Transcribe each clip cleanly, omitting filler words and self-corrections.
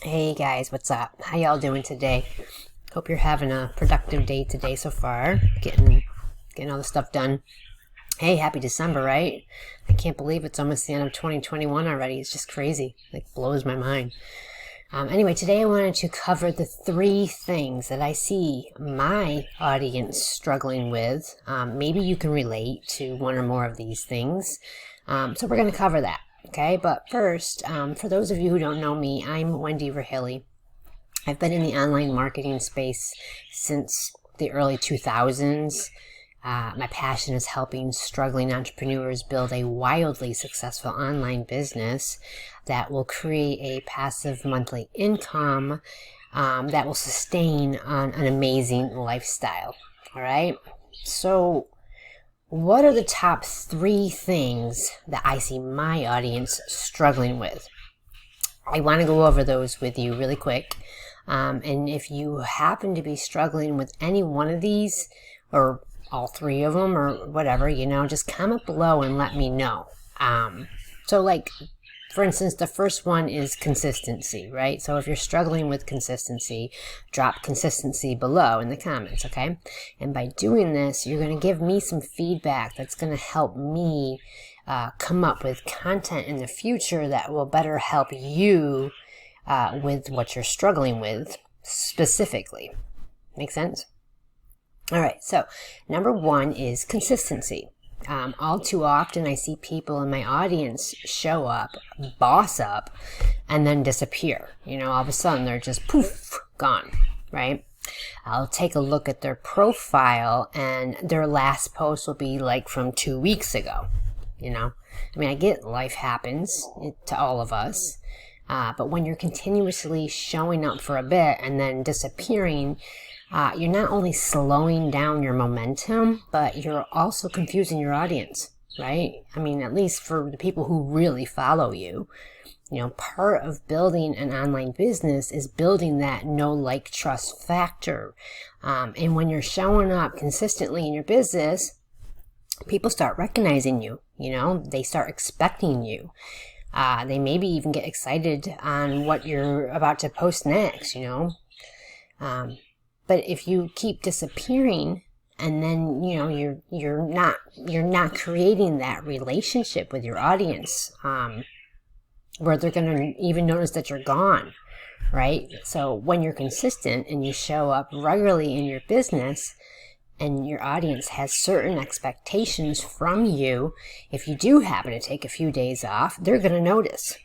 Hey guys, what's up? How y'all doing today? Hope you're having a productive day today so far. Getting all the stuff done. Hey, happy December, right? I can't believe it's almost the end of 2021 already. It's just crazy. Like, blows my mind. Anyway, today I wanted to cover the 3 things that I see my audience struggling with. Maybe you can relate to one or more of these things. So we're going to cover that. Okay, but first, for those of you who don't know me, I'm Wendy Rahilly. I've been in the online marketing space since the early 2000s. My passion is helping struggling entrepreneurs build a wildly successful online business that will create a passive monthly income that will sustain on an amazing lifestyle. All right, so what are the top 3 things that I see my audience struggling with? I want to go over those with you really quick. And if you happen to be struggling with any one of these, or all 3 of them, or whatever, just comment below and let me know. For instance, the first one is consistency, right? So if you're struggling with consistency, drop consistency below in the comments, okay? And by doing this, you're going to give me some feedback that's going to help me come up with content in the future that will better help you with what you're struggling with specifically. Make sense? All right, so number 1 is consistency. All too often I see people in my audience show up, boss up, and then disappear. All of a sudden they're just poof, gone, right? I'll take a look at their profile and their last post will be like from 2 weeks ago. I get life happens to all of us. But when you're continuously showing up for a bit and then disappearing, you're not only slowing down your momentum, but you're also confusing your audience, right? At least for the people who really follow you. Part of building an online business is building that know, like, trust factor. And when you're showing up consistently in your business, people start recognizing you, they start expecting you. They maybe even get excited on what you're about to post next, But if you keep disappearing and then, you're not creating that relationship with your audience, where they're going to even notice that you're gone, right? So when you're consistent and you show up regularly in your business and your audience has certain expectations from you, if you do happen to take a few days off, they're going to notice.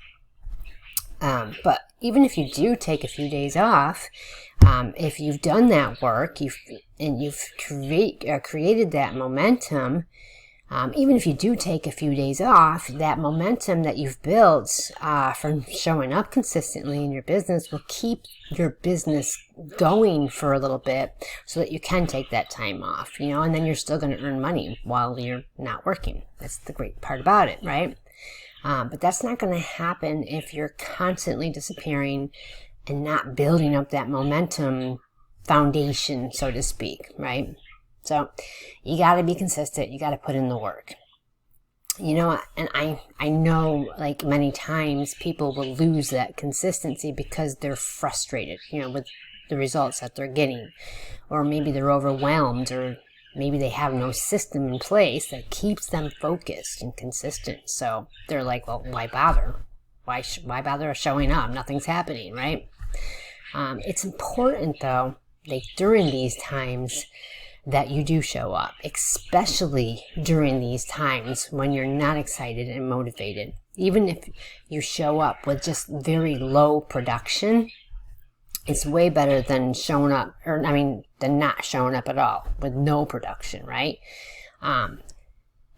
But even if you do take a few days off, if you've done that work, you've created that momentum, even if you do take a few days off, that momentum that you've built from showing up consistently in your business will keep your business going for a little bit so that you can take that time off, and then you're still going to earn money while you're not working. That's the great part about it, right? But that's not going to happen if you're constantly disappearing and not building up that momentum foundation, so to speak, right? So you got to be consistent. You got to put in the work. And I know, like, many times people will lose that consistency because they're frustrated, with the results that they're getting. Or maybe they're overwhelmed, or maybe they have no system in place that keeps them focused and consistent. So they're like, well, why bother? Why bother showing up? Nothing's happening, right? It's important, though, that during these times that you do show up, especially during these times when you're not excited and motivated. Even if you show up with just very low production, it's way better than showing up, than not showing up at all with no production, right?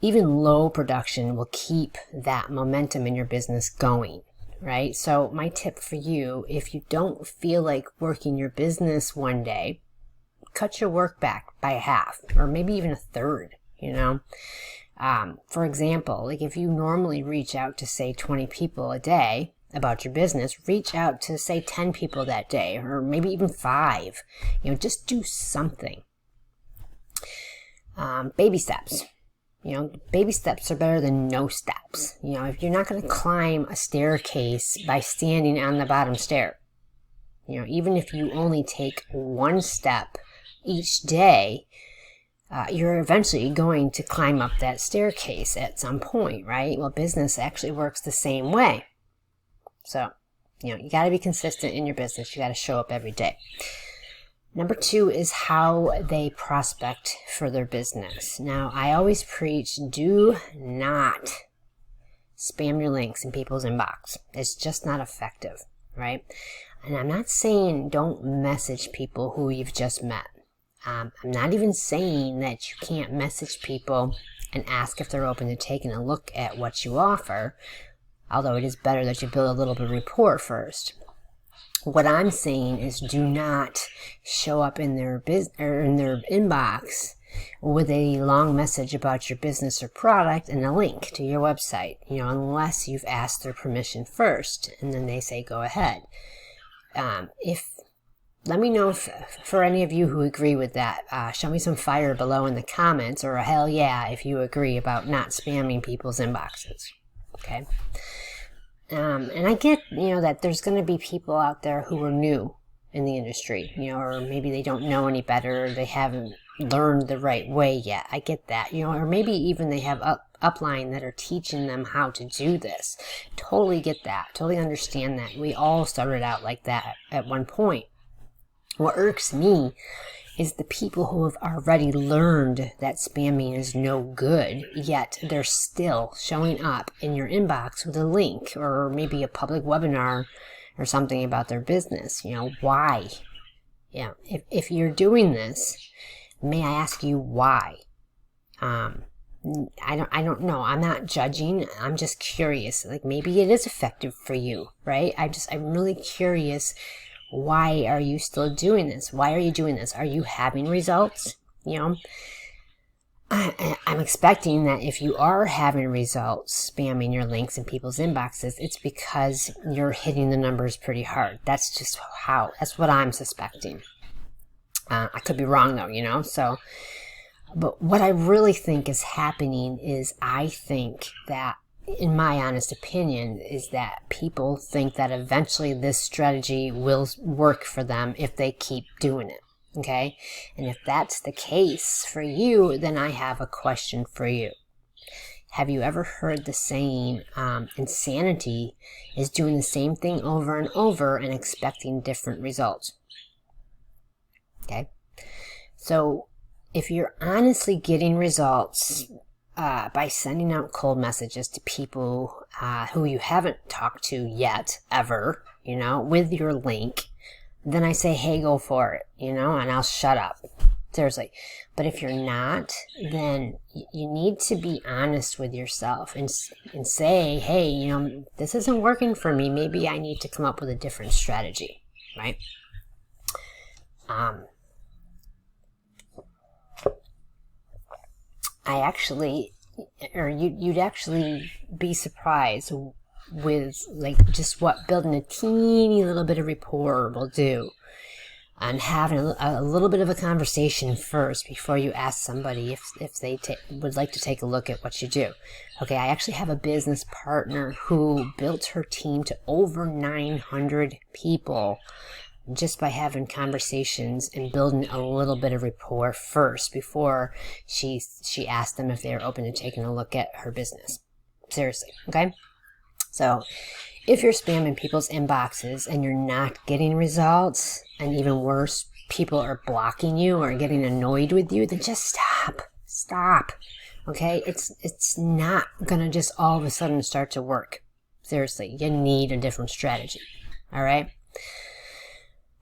Even low production will keep that momentum in your business going, right? So my tip for you, if you don't feel like working your business one day, cut your work back by a half or maybe even a third, For example, like if you normally reach out to, say, 20 people a day about your business, reach out to, say, 10 people that day, or maybe even 5. Just do something. Baby steps. Baby steps are better than no steps. If you're not going to climb a staircase by standing on the bottom stair, You know, even if you only take one step each day, you're eventually going to climb up that staircase at some point, right? Well, business actually works the same way. So, you know, you got to be consistent in your business. You got to show up every day. Number 2 is how they prospect for their business. Now, I always preach, do not spam your links in people's inbox. It's just not effective, right? And I'm not saying don't message people who you've just met. I'm not even saying that you can't message people and ask if they're open to taking a look at what you offer, although it is better that you build a little bit of rapport first. What I'm saying is do not show up in their inbox with a long message about your business or product and a link to your website, you know, unless you've asked their permission first, and then they say go ahead. Let me know if, for any of you who agree with that. Show me some fire below in the comments, or a hell yeah if you agree about not spamming people's inboxes. Okay. And I get, you know, that there's going to be people out there who are new in the industry, you know, or maybe they don't know any better, or they haven't learned the right way yet. I get that, you know, or maybe even they have upline that are teaching them how to do this. Totally get that. Totally understand that. We all started out like that at one point. What irks me is the people who have already learned that spamming is no good, yet they're still showing up in your inbox with a link or maybe a public webinar or something about their business. You know, why? Yeah, if you're doing this, may I ask you why? I don't know. I'm not judging. I'm just curious. Like, maybe it is effective for you, right? I'm really curious. Why are you still doing this? Why are you doing this? Are you having results? You know, I'm expecting that if you are having results spamming your links in people's inboxes, it's because you're hitting the numbers pretty hard. That's what I'm suspecting. I could be wrong though, you know, but what I really think is happening is I think that, in my honest opinion, is that people think that eventually this strategy will work for them if they keep doing it, okay? And if that's the case for you, then I have a question for you. Have you ever heard the saying, insanity is doing the same thing over and over and expecting different results? Okay? So if you're honestly getting results by sending out cold messages to people who you haven't talked to yet, ever, you know, with your link, then I say, hey, go for it, you know, and I'll shut up. Seriously. But if you're not, then you need to be honest with yourself and say, hey, you know, this isn't working for me. Maybe I need to come up with a different strategy, right? You'd actually be surprised with like just what building a teeny little bit of rapport will do, and having a little bit of a conversation first before you ask somebody if they would like to take a look at what you do. Okay, I actually have a business partner who built her team to over 900 people just by having conversations and building a little bit of rapport first before she asked them if they were open to taking a look at her business. Seriously, okay? So if you're spamming people's inboxes and you're not getting results, and even worse, people are blocking you or getting annoyed with you, then just stop, okay? It's not gonna just all of a sudden start to work. Seriously, you need a different strategy, all right?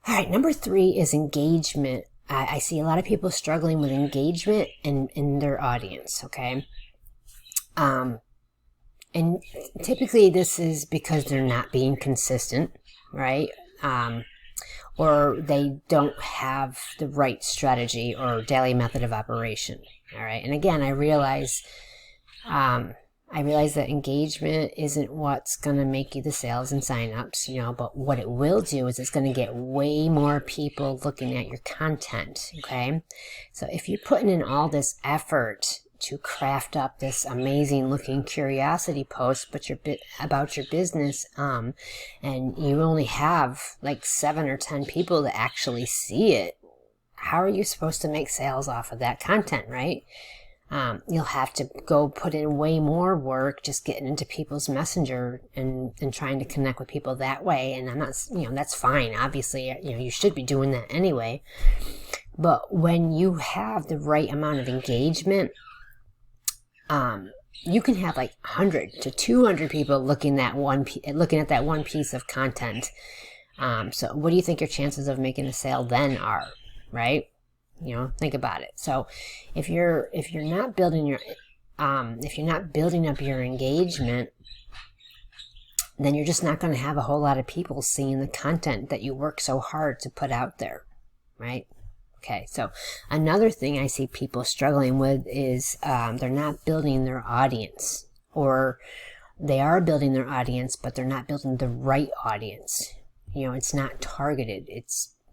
All right, number 3 is engagement. I see a lot of people struggling with engagement in their audience, okay? And typically this is because they're not being consistent, right? Or they don't have the right strategy or daily method of operation, all right? And again, I realize that engagement isn't what's going to make you the sales and signups, you know, but what it will do is it's going to get way more people looking at your content, okay? So if you're putting in all this effort to craft up this amazing looking curiosity post, but about your business, and you only have like 7 or 10 people that actually see it, how are you supposed to make sales off of that content, right? You'll have to go put in way more work just getting into people's messenger and trying to connect with people that way. And I'm not, that's fine. Obviously, you should be doing that anyway. But when you have the right amount of engagement, you can have like 100 to 200 people looking at that one piece of content. So what do you think your chances of making a sale then are, right? Think about it. So if you're not building up your engagement, then you're just not going to have a whole lot of people seeing the content that you work so hard to put out there, right? Okay, so another thing I see people struggling with is they're not building their audience, or they are building their audience, but they're not building the right audience. It's not targeted.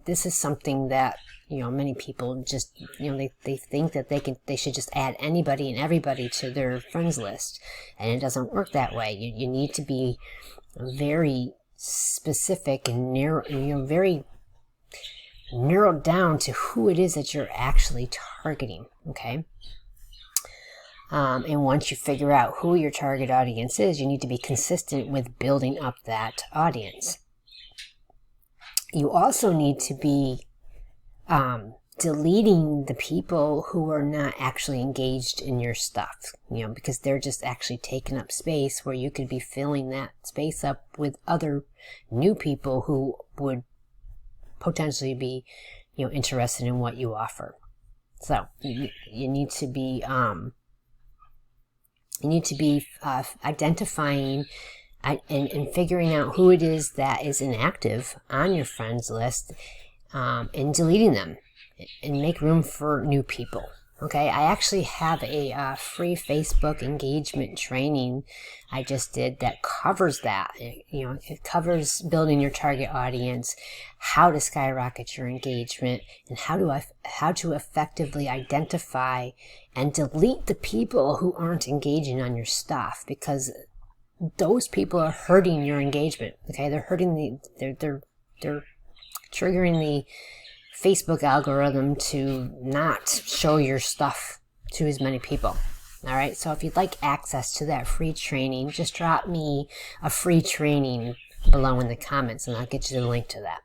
This is something that, many people just, they think that they should just add anybody and everybody to their friends list. And it doesn't work that way. You need to be very specific and narrow, very narrowed down to who it is that you're actually targeting. Okay. And once you figure out who your target audience is, you need to be consistent with building up that audience. You also need to be deleting the people who are not actually engaged in your stuff, because they're just actually taking up space where you could be filling that space up with other new people who would potentially be, interested in what you offer. So you need to be identifying and figuring out who it is that is inactive on your friends list, and deleting them, and make room for new people. Okay, I actually have a free Facebook engagement training I just did that covers that. It covers building your target audience, how to skyrocket your engagement, and how to effectively identify and delete the people who aren't engaging on your stuff, because those people are hurting your engagement. Okay, they're hurting they're triggering the Facebook algorithm to not show your stuff to as many people. All right, so if you'd like access to that free training, just drop me a free training below in the comments and I'll get you the link to that.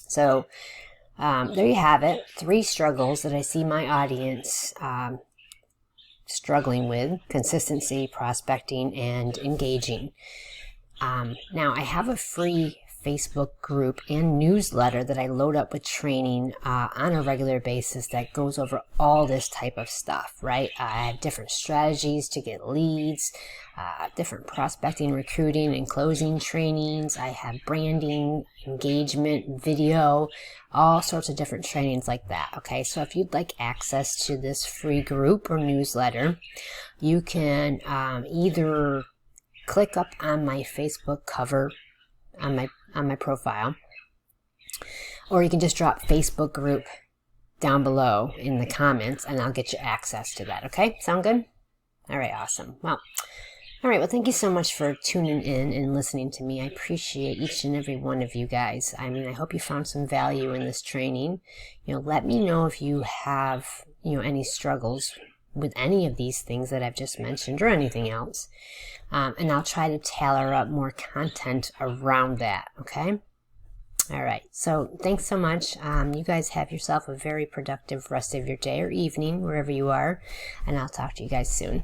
So there you have it, 3 struggles that I see my audience struggling with: consistency, prospecting, and engaging. Now, I have a free Facebook group and newsletter that I load up with training on a regular basis that goes over all this type of stuff, right? I have different strategies to get leads, different prospecting, recruiting, and closing trainings. I have branding, engagement, video, all sorts of different trainings like that. Okay, so if you'd like access to this free group or newsletter, you can either click up on my Facebook cover on my profile, or you can just drop Facebook group down below in the comments and I'll get you access to that. Okay, sound good? All right, awesome. Well, thank you so much for tuning in and listening to me. I appreciate each and every one of you guys. I hope you found some value in this training. Let me know if you have any struggles with any of these things that I've just mentioned or anything else. And I'll try to tailor up more content around that, okay? All right, so thanks so much. You guys have yourself a very productive rest of your day or evening, wherever you are, and I'll talk to you guys soon.